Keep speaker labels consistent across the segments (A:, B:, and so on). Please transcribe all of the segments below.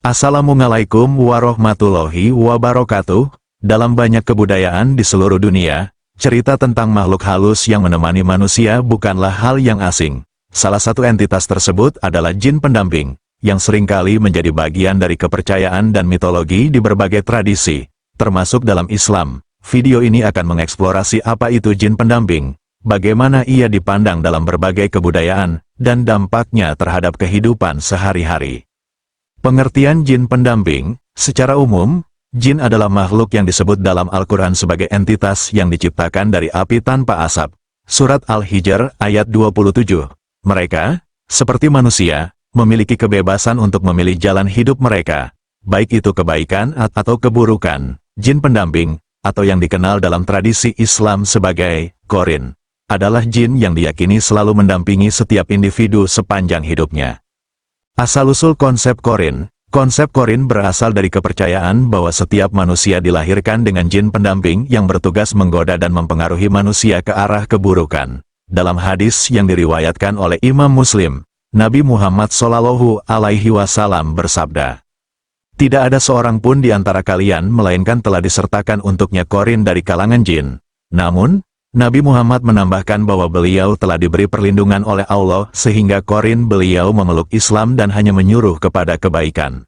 A: Assalamualaikum warahmatullahi wabarakatuh. Dalam banyak kebudayaan di seluruh dunia, cerita tentang makhluk halus yang menemani manusia bukanlah hal yang asing. Salah satu entitas tersebut adalah jin pendamping, yang seringkali menjadi bagian dari kepercayaan dan mitologi di berbagai tradisi, termasuk dalam Islam. Video ini akan mengeksplorasi apa itu jin pendamping, bagaimana ia dipandang dalam berbagai kebudayaan, dan dampaknya terhadap kehidupan sehari-hari. Pengertian jin pendamping, secara umum, jin adalah makhluk yang disebut dalam Al-Quran sebagai entitas yang diciptakan dari api tanpa asap. Surat Al-Hijr ayat 27. Mereka, seperti manusia, memiliki kebebasan untuk memilih jalan hidup mereka, baik itu kebaikan atau keburukan. Jin pendamping, atau yang dikenal dalam tradisi Islam sebagai Qorin, adalah jin yang diyakini selalu mendampingi setiap individu sepanjang hidupnya. Asal-usul konsep Qorin. Konsep Qorin berasal dari kepercayaan bahwa setiap manusia dilahirkan dengan jin pendamping yang bertugas menggoda dan mempengaruhi manusia ke arah keburukan. Dalam hadis yang diriwayatkan oleh Imam Muslim, Nabi Muhammad SAW bersabda, "Tidak ada seorang pun di antara kalian melainkan telah disertakan untuknya Qorin dari kalangan jin." Namun, Nabi Muhammad menambahkan bahwa beliau telah diberi perlindungan oleh Allah sehingga Qorin beliau memeluk Islam dan hanya menyuruh kepada kebaikan.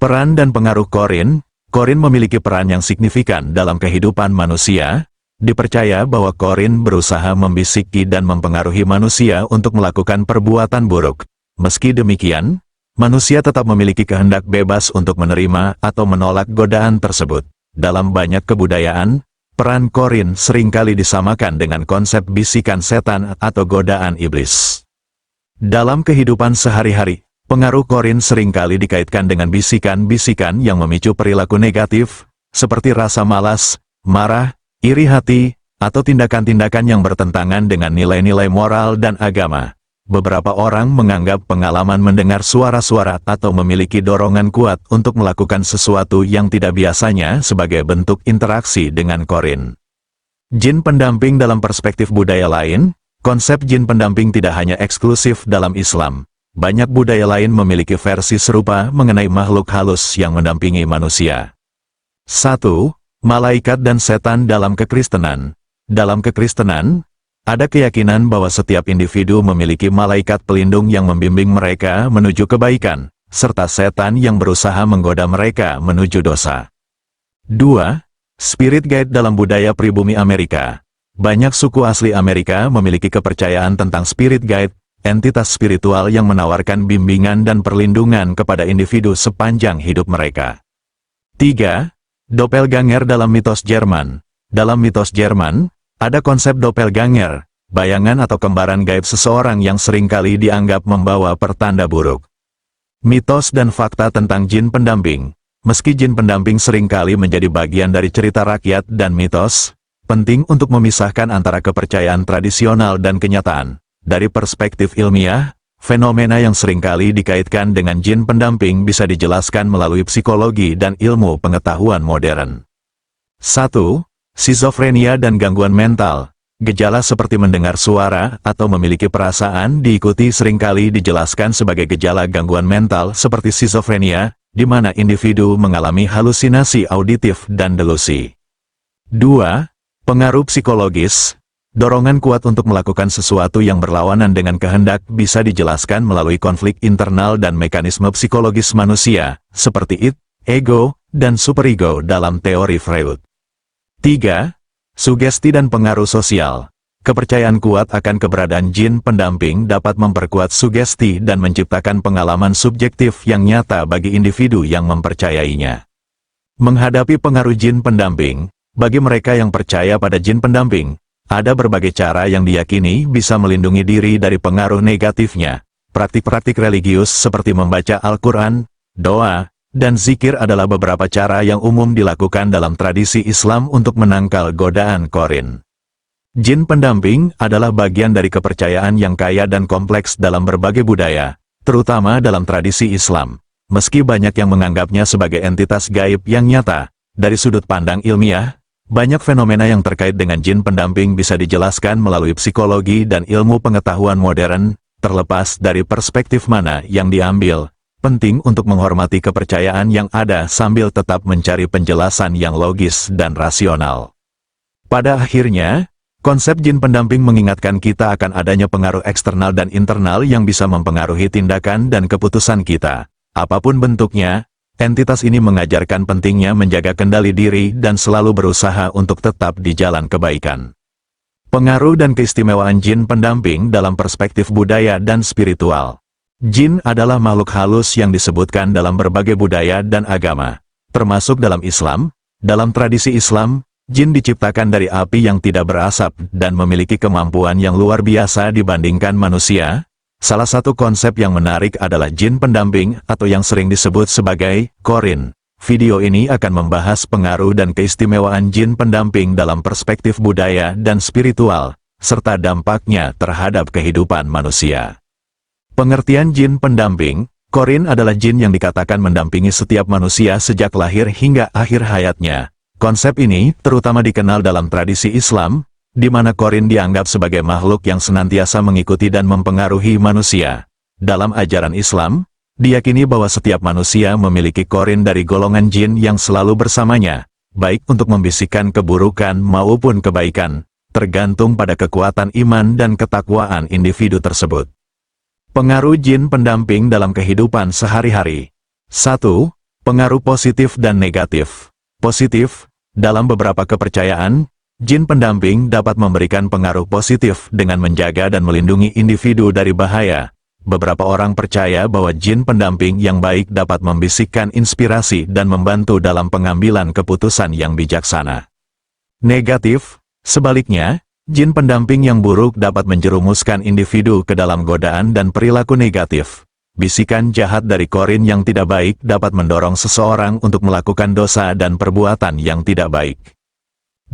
A: Peran dan pengaruh Qorin. Qorin memiliki peran yang signifikan dalam kehidupan manusia. Dipercaya bahwa Qorin berusaha membisiki dan mempengaruhi manusia untuk melakukan perbuatan buruk. Meski demikian, manusia tetap memiliki kehendak bebas untuk menerima atau menolak godaan tersebut. Dalam banyak kebudayaan, peran Qorin seringkali disamakan dengan konsep bisikan setan atau godaan iblis. Dalam kehidupan sehari-hari, pengaruh Qorin seringkali dikaitkan dengan bisikan-bisikan yang memicu perilaku negatif, seperti rasa malas, marah, iri hati, atau tindakan-tindakan yang bertentangan dengan nilai-nilai moral dan agama. Beberapa orang menganggap pengalaman mendengar suara-suara atau memiliki dorongan kuat untuk melakukan sesuatu yang tidak biasanya sebagai bentuk interaksi dengan Qorin. Jin pendamping dalam perspektif budaya lain. Konsep jin pendamping tidak hanya eksklusif dalam Islam. Banyak budaya lain memiliki versi serupa mengenai makhluk halus yang mendampingi manusia. 1. Malaikat dan setan dalam kekristenan. Dalam kekristenan, ada keyakinan bahwa setiap individu memiliki malaikat pelindung yang membimbing mereka menuju kebaikan, serta setan yang berusaha menggoda mereka menuju dosa. 2. Spirit guide dalam budaya pribumi Amerika. Banyak suku asli Amerika memiliki kepercayaan tentang spirit guide, entitas spiritual yang menawarkan bimbingan dan perlindungan kepada individu sepanjang hidup mereka. 3. Doppelganger dalam mitos Jerman. Dalam mitos Jerman, ada konsep doppelganger, bayangan atau kembaran gaib seseorang yang seringkali dianggap membawa pertanda buruk. Mitos dan fakta tentang jin pendamping. Meski jin pendamping seringkali menjadi bagian dari cerita rakyat dan mitos, penting untuk memisahkan antara kepercayaan tradisional dan kenyataan. Dari perspektif ilmiah, fenomena yang seringkali dikaitkan dengan jin pendamping bisa dijelaskan melalui psikologi dan ilmu pengetahuan modern. 1. Skizofrenia dan gangguan mental. Gejala seperti mendengar suara atau memiliki perasaan diikuti seringkali dijelaskan sebagai gejala gangguan mental seperti skizofrenia, di mana individu mengalami halusinasi auditif dan delusi. 2. Pengaruh psikologis. Dorongan kuat untuk melakukan sesuatu yang berlawanan dengan kehendak bisa dijelaskan melalui konflik internal dan mekanisme psikologis manusia, seperti ego, dan superego dalam teori Freud. 3. Sugesti dan pengaruh sosial. Kepercayaan kuat akan keberadaan jin pendamping dapat memperkuat sugesti dan menciptakan pengalaman subjektif yang nyata bagi individu yang mempercayainya. Menghadapi pengaruh jin pendamping, bagi mereka yang percaya pada jin pendamping, ada berbagai cara yang diyakini bisa melindungi diri dari pengaruh negatifnya. Praktik-praktik religius seperti membaca Al-Quran, doa, dan zikir adalah beberapa cara yang umum dilakukan dalam tradisi Islam untuk menangkal godaan Qorin. Jin pendamping adalah bagian dari kepercayaan yang kaya dan kompleks dalam berbagai budaya, terutama dalam tradisi Islam. Meski banyak yang menganggapnya sebagai entitas gaib yang nyata, dari sudut pandang ilmiah, banyak fenomena yang terkait dengan jin pendamping bisa dijelaskan melalui psikologi dan ilmu pengetahuan modern, terlepas dari perspektif mana yang diambil. Penting untuk menghormati kepercayaan yang ada sambil tetap mencari penjelasan yang logis dan rasional. Pada akhirnya, konsep jin pendamping mengingatkan kita akan adanya pengaruh eksternal dan internal yang bisa mempengaruhi tindakan dan keputusan kita. Apapun bentuknya, entitas ini mengajarkan pentingnya menjaga kendali diri dan selalu berusaha untuk tetap di jalan kebaikan. Pengaruh dan keistimewaan jin pendamping dalam perspektif budaya dan spiritual. Jin adalah makhluk halus yang disebutkan dalam berbagai budaya dan agama, termasuk dalam Islam. Dalam tradisi Islam, jin diciptakan dari api yang tidak berasap dan memiliki kemampuan yang luar biasa dibandingkan manusia. Salah satu konsep yang menarik adalah jin pendamping atau yang sering disebut sebagai Qorin. Video ini akan membahas pengaruh dan keistimewaan jin pendamping dalam perspektif budaya dan spiritual, serta dampaknya terhadap kehidupan manusia. Pengertian jin pendamping, Qorin adalah jin yang dikatakan mendampingi setiap manusia sejak lahir hingga akhir hayatnya. Konsep ini terutama dikenal dalam tradisi Islam, di mana Qorin dianggap sebagai makhluk yang senantiasa mengikuti dan mempengaruhi manusia. Dalam ajaran Islam, diyakini bahwa setiap manusia memiliki Qorin dari golongan jin yang selalu bersamanya, baik untuk membisikkan keburukan maupun kebaikan, tergantung pada kekuatan iman dan ketakwaan individu tersebut. Pengaruh jin pendamping dalam kehidupan sehari-hari. 1. Pengaruh positif dan negatif. Positif, dalam beberapa kepercayaan, jin pendamping dapat memberikan pengaruh positif dengan menjaga dan melindungi individu dari bahaya. Beberapa orang percaya bahwa jin pendamping yang baik dapat membisikkan inspirasi dan membantu dalam pengambilan keputusan yang bijaksana. Negatif, sebaliknya, jin pendamping yang buruk dapat menjerumuskan individu ke dalam godaan dan perilaku negatif. Bisikan jahat dari Qorin yang tidak baik dapat mendorong seseorang untuk melakukan dosa dan perbuatan yang tidak baik.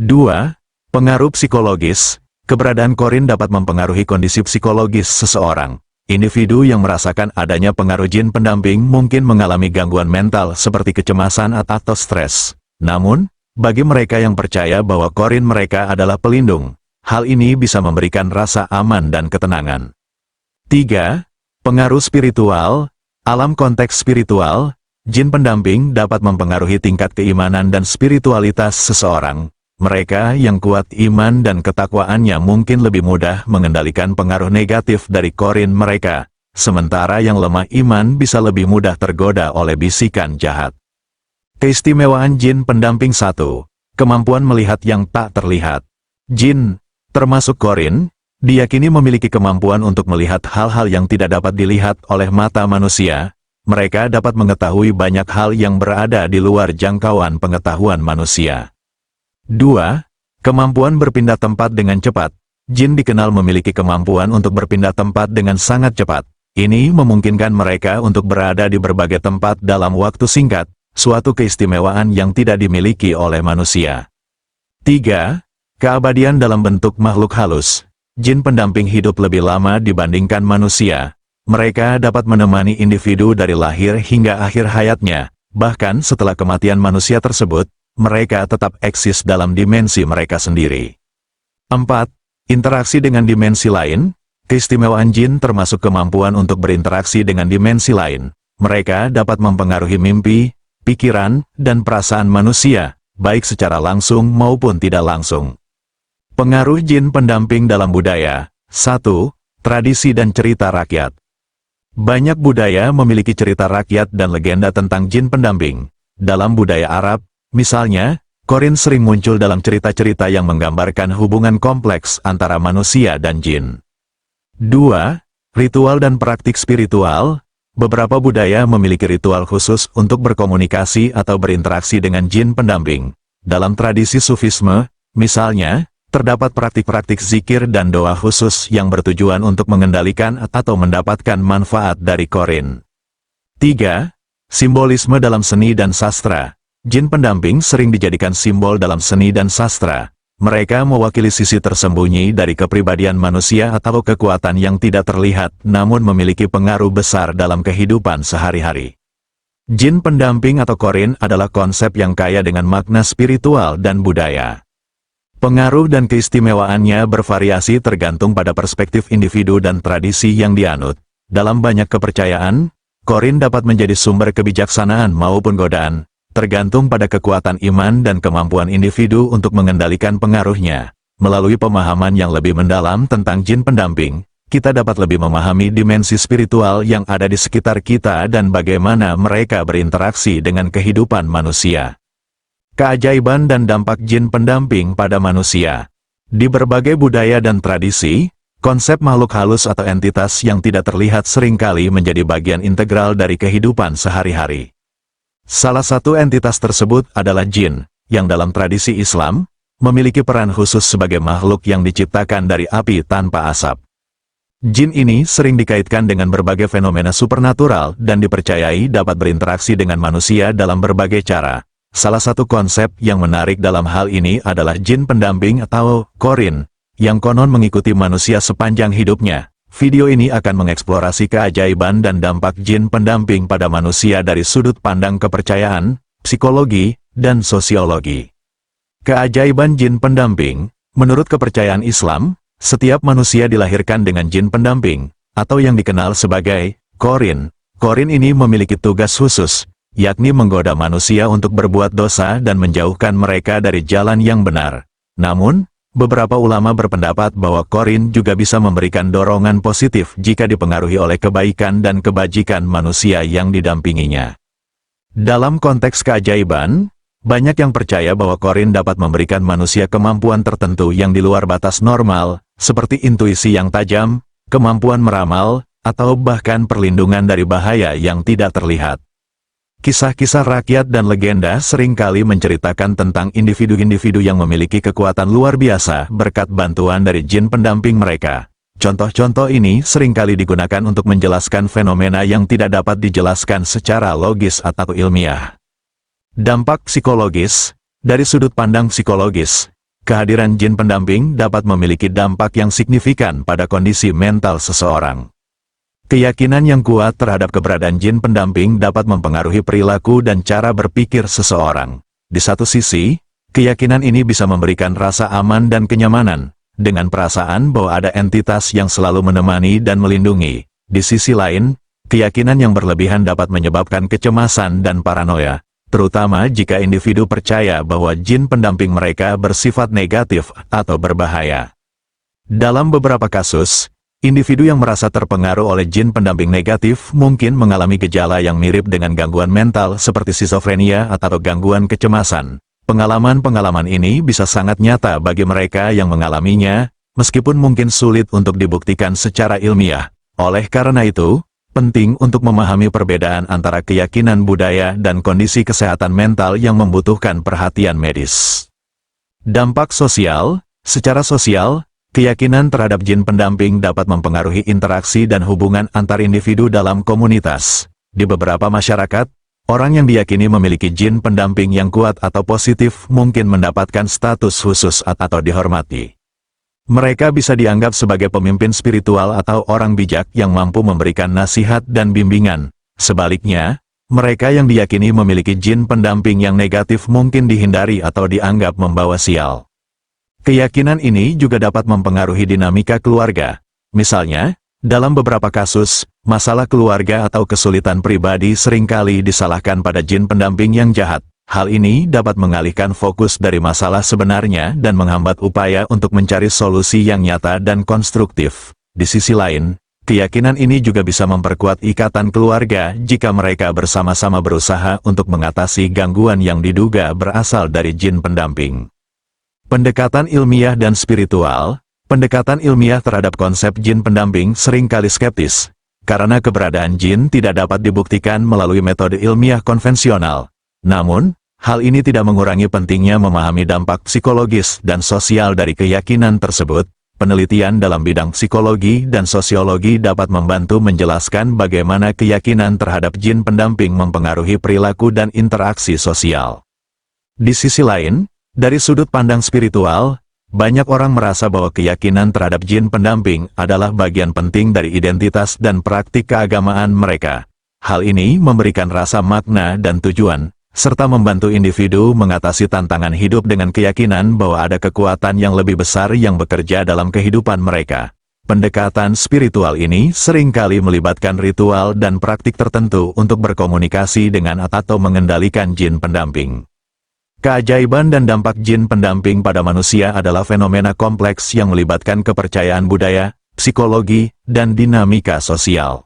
A: 2. Pengaruh psikologis. Keberadaan Qorin dapat mempengaruhi kondisi psikologis seseorang. Individu yang merasakan adanya pengaruh jin pendamping mungkin mengalami gangguan mental seperti kecemasan atau stres. Namun, bagi mereka yang percaya bahwa Qorin mereka adalah pelindung, hal ini bisa memberikan rasa aman dan ketenangan. 3. Pengaruh spiritual. Alam konteks spiritual, jin pendamping dapat mempengaruhi tingkat keimanan dan spiritualitas seseorang. Mereka yang kuat iman dan ketakwaannya mungkin lebih mudah mengendalikan pengaruh negatif dari Qorin mereka, sementara yang lemah iman bisa lebih mudah tergoda oleh bisikan jahat. Keistimewaan jin pendamping. 1. Kemampuan melihat yang tak terlihat. Jin, termasuk Qorin, diyakini memiliki kemampuan untuk melihat hal-hal yang tidak dapat dilihat oleh mata manusia. Mereka dapat mengetahui banyak hal yang berada di luar jangkauan pengetahuan manusia. 2. Kemampuan berpindah tempat dengan cepat. Jin dikenal memiliki kemampuan untuk berpindah tempat dengan sangat cepat. Ini memungkinkan mereka untuk berada di berbagai tempat dalam waktu singkat, suatu keistimewaan yang tidak dimiliki oleh manusia. 3. Keabadian dalam bentuk makhluk halus. Jin pendamping hidup lebih lama dibandingkan manusia. Mereka dapat menemani individu dari lahir hingga akhir hayatnya, bahkan setelah kematian manusia tersebut, mereka tetap eksis dalam dimensi mereka sendiri. 4. Interaksi dengan dimensi lain. Keistimewaan jin termasuk kemampuan untuk berinteraksi dengan dimensi lain. Mereka dapat mempengaruhi mimpi, pikiran, dan perasaan manusia, baik secara langsung maupun tidak langsung. Pengaruh jin pendamping dalam budaya. 1. Tradisi dan cerita rakyat. Banyak budaya memiliki cerita rakyat dan legenda tentang jin pendamping. Dalam budaya Arab, misalnya, Qorin sering muncul dalam cerita-cerita yang menggambarkan hubungan kompleks antara manusia dan jin. 2. Ritual dan praktik spiritual. Beberapa budaya memiliki ritual khusus untuk berkomunikasi atau berinteraksi dengan jin pendamping. Dalam tradisi Sufisme, misalnya, terdapat praktik-praktik zikir dan doa khusus yang bertujuan untuk mengendalikan atau mendapatkan manfaat dari Qorin. 3. Simbolisme dalam seni dan sastra. Jin pendamping sering dijadikan simbol dalam seni dan sastra. Mereka mewakili sisi tersembunyi dari kepribadian manusia atau kekuatan yang tidak terlihat namun memiliki pengaruh besar dalam kehidupan sehari-hari. Jin pendamping atau Qorin adalah konsep yang kaya dengan makna spiritual dan budaya. Pengaruh dan keistimewaannya bervariasi tergantung pada perspektif individu dan tradisi yang dianut. Dalam banyak kepercayaan, Korin dapat menjadi sumber kebijaksanaan maupun godaan, tergantung pada kekuatan iman dan kemampuan individu untuk mengendalikan pengaruhnya. Melalui pemahaman yang lebih mendalam tentang jin pendamping, kita dapat lebih memahami dimensi spiritual yang ada di sekitar kita dan bagaimana mereka berinteraksi dengan kehidupan manusia. Keajaiban dan dampak jin pendamping pada manusia. Di berbagai budaya dan tradisi, konsep makhluk halus atau entitas yang tidak terlihat seringkali menjadi bagian integral dari kehidupan sehari-hari. Salah satu entitas tersebut adalah jin, yang dalam tradisi Islam, memiliki peran khusus sebagai makhluk yang diciptakan dari api tanpa asap. Jin ini sering dikaitkan dengan berbagai fenomena supernatural dan dipercayai dapat berinteraksi dengan manusia dalam berbagai cara. Salah satu konsep yang menarik dalam hal ini adalah jin pendamping atau Qorin, yang konon mengikuti manusia sepanjang hidupnya. Video ini akan mengeksplorasi keajaiban dan dampak jin pendamping pada manusia dari sudut pandang kepercayaan, psikologi, dan sosiologi. Keajaiban jin pendamping. Menurut kepercayaan Islam, setiap manusia dilahirkan dengan jin pendamping, atau yang dikenal sebagai Qorin. Qorin ini memiliki tugas khusus, yakni menggoda manusia untuk berbuat dosa dan menjauhkan mereka dari jalan yang benar. Namun, beberapa ulama berpendapat bahwa Qorin juga bisa memberikan dorongan positif jika dipengaruhi oleh kebaikan dan kebajikan manusia yang didampinginya. Dalam konteks keajaiban, banyak yang percaya bahwa Qorin dapat memberikan manusia kemampuan tertentu yang di luar batas normal, seperti intuisi yang tajam, kemampuan meramal, atau bahkan perlindungan dari bahaya yang tidak terlihat. Kisah-kisah rakyat dan legenda seringkali menceritakan tentang individu-individu yang memiliki kekuatan luar biasa berkat bantuan dari jin pendamping mereka. Contoh-contoh ini seringkali digunakan untuk menjelaskan fenomena yang tidak dapat dijelaskan secara logis atau ilmiah. Dampak psikologis. Dari sudut pandang psikologis, kehadiran jin pendamping dapat memiliki dampak yang signifikan pada kondisi mental seseorang. Keyakinan yang kuat terhadap keberadaan jin pendamping dapat mempengaruhi perilaku dan cara berpikir seseorang. Di satu sisi, keyakinan ini bisa memberikan rasa aman dan kenyamanan, dengan perasaan bahwa ada entitas yang selalu menemani dan melindungi. Di sisi lain, keyakinan yang berlebihan dapat menyebabkan kecemasan dan paranoia, terutama jika individu percaya bahwa jin pendamping mereka bersifat negatif atau berbahaya. Dalam beberapa kasus, individu yang merasa terpengaruh oleh jin pendamping negatif mungkin mengalami gejala yang mirip dengan gangguan mental seperti skizofrenia atau gangguan kecemasan. Pengalaman-pengalaman ini bisa sangat nyata bagi mereka yang mengalaminya, meskipun mungkin sulit untuk dibuktikan secara ilmiah. Oleh karena itu, penting untuk memahami perbedaan antara keyakinan budaya dan kondisi kesehatan mental yang membutuhkan perhatian medis. Dampak sosial. Secara sosial, keyakinan terhadap jin pendamping dapat mempengaruhi interaksi dan hubungan antar individu dalam komunitas. Di beberapa masyarakat, orang yang diyakini memiliki jin pendamping yang kuat atau positif mungkin mendapatkan status khusus atau dihormati. Mereka bisa dianggap sebagai pemimpin spiritual atau orang bijak yang mampu memberikan nasihat dan bimbingan. Sebaliknya, mereka yang diyakini memiliki jin pendamping yang negatif mungkin dihindari atau dianggap membawa sial. Keyakinan ini juga dapat mempengaruhi dinamika keluarga. Misalnya, dalam beberapa kasus, masalah keluarga atau kesulitan pribadi seringkali disalahkan pada jin pendamping yang jahat. Hal ini dapat mengalihkan fokus dari masalah sebenarnya dan menghambat upaya untuk mencari solusi yang nyata dan konstruktif. Di sisi lain, keyakinan ini juga bisa memperkuat ikatan keluarga jika mereka bersama-sama berusaha untuk mengatasi gangguan yang diduga berasal dari jin pendamping. Pendekatan ilmiah dan spiritual. Pendekatan ilmiah terhadap konsep jin pendamping seringkali skeptis, karena keberadaan jin tidak dapat dibuktikan melalui metode ilmiah konvensional. Namun, hal ini tidak mengurangi pentingnya memahami dampak psikologis dan sosial dari keyakinan tersebut. Penelitian dalam bidang psikologi dan sosiologi dapat membantu menjelaskan bagaimana keyakinan terhadap jin pendamping mempengaruhi perilaku dan interaksi sosial. Di sisi lain, dari sudut pandang spiritual, banyak orang merasa bahwa keyakinan terhadap jin pendamping adalah bagian penting dari identitas dan praktik keagamaan mereka. Hal ini memberikan rasa makna dan tujuan, serta membantu individu mengatasi tantangan hidup dengan keyakinan bahwa ada kekuatan yang lebih besar yang bekerja dalam kehidupan mereka. Pendekatan spiritual ini seringkali melibatkan ritual dan praktik tertentu untuk berkomunikasi dengan atau mengendalikan jin pendamping. Keajaiban dan dampak jin pendamping pada manusia adalah fenomena kompleks yang melibatkan kepercayaan budaya, psikologi, dan dinamika sosial.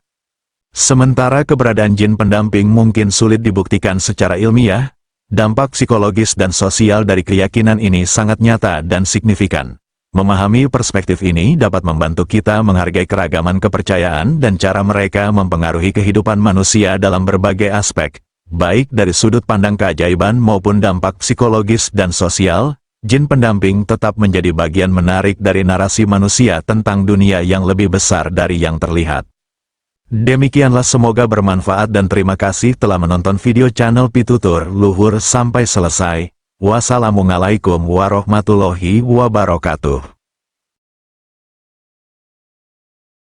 A: Sementara keberadaan jin pendamping mungkin sulit dibuktikan secara ilmiah, dampak psikologis dan sosial dari keyakinan ini sangat nyata dan signifikan. Memahami perspektif ini dapat membantu kita menghargai keragaman kepercayaan dan cara mereka mempengaruhi kehidupan manusia dalam berbagai aspek, baik dari sudut pandang keajaiban maupun dampak psikologis dan sosial. Jin pendamping tetap menjadi bagian menarik dari narasi manusia tentang dunia yang lebih besar dari yang terlihat. Demikianlah, semoga bermanfaat dan terima kasih telah menonton video channel Pitutur Luhur sampai selesai. Wassalamualaikum warahmatullahi wabarakatuh.